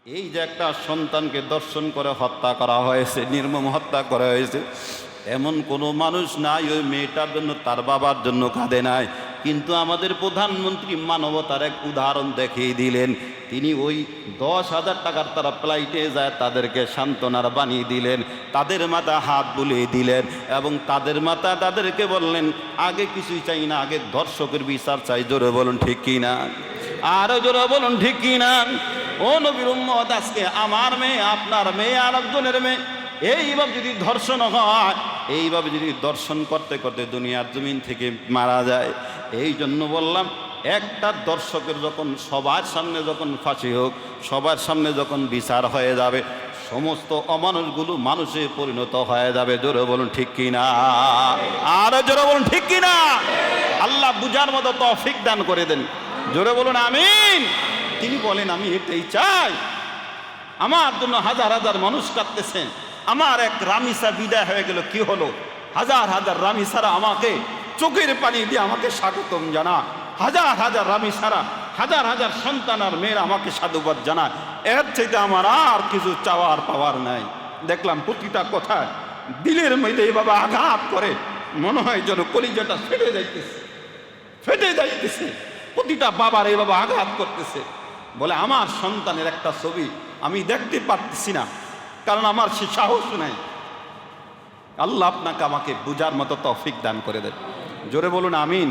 এই যে একটা সন্তানকে দর্শন করে হত্যা করা হয়েছে, নির্মম হত্যা করা হয়েছে, এমন কোনো মানুষ নাই ওই মেয়েটার জন্য তার বাবার জন্য কাঁদে নাই। কিন্তু আমাদের প্রধানমন্ত্রী মানবতার এক উদাহরণ দেখিয়ে দিলেন। তিনি ওই 10,000 টাকার তারা ফ্লাইটে যায় তাদেরকে সান্ত্বনার বানিয়ে দিলেন, তাদের মাথা হাত বুলিয়ে দিলেন এবং তাদের মাথা তাদেরকে বললেন আগে কিছুই চাই না, আগে ধর্ষকের বিচার চাই। জোরে বলুন ঠিক কিনা, আরো জোরে বলুন ঠিক কিনা। ও নবীর উম্মত, আজকে আমার মেয়ে, আপনার মেয়ে, আর একজনের মেয়ে এইভাবে যদি ধর্ষণ হয়, এইভাবে যদি দর্শন করতে করতে দুনিয়ার জমিন থেকে মারা যায়, এই জন্য বললাম একটা দর্শকের যখন সবার সামনে যখন ফাঁসি হোক, সবার সামনে যখন বিচার হয়ে যাবে, সমস্ত অমানুষগুলো মানুষে পরিণত হয়ে যাবে। জোরে বলুন ঠিক কিনা, আরো জোরে বলুন ঠিক কিনা। আল্লাহ বুঝার মতো তৌফিক দান করে দেন। জোরে বলুন আমিন। তিনি বলেন আমি এটাই চাই, আমার জন্য হাজার হাজার মানুষ কাঁদতেছেন, আমার এক রামিসা বিদায় হয়ে গেল, কি হলো? হাজার হাজার রামিসারা আমাকে চোখের পানি দিয়ে আমাকে স্বাগতম জানা, হাজার হাজার রামিসারা, হাজার হাজার সন্তান আর মেয়েরা আমাকে সাধুবাদ জানায়। এর চাইতে আমার আর কিছু চাওয়ার পাওয়ার নাই। দেখলাম প্রতিটা কথায় দিলের মধ্যে এইভাবে আঘাত করে, মনে হয় যেন কলিজাটা ফেটে যাইতেছে, ফেটে যাইতেছে। প্রতিটা বাবার এইভাবে আঘাত করতেছে। বলে আমার সন্তানের একটা ছবি আমি দেখতে পারতেছি না, কারণ আমার সে সাহস নাই। আল্লাহ আপনাকে আমাকে বুঝার মতো তৌফিক দান করে দেন। জোরে বলুন আমিন।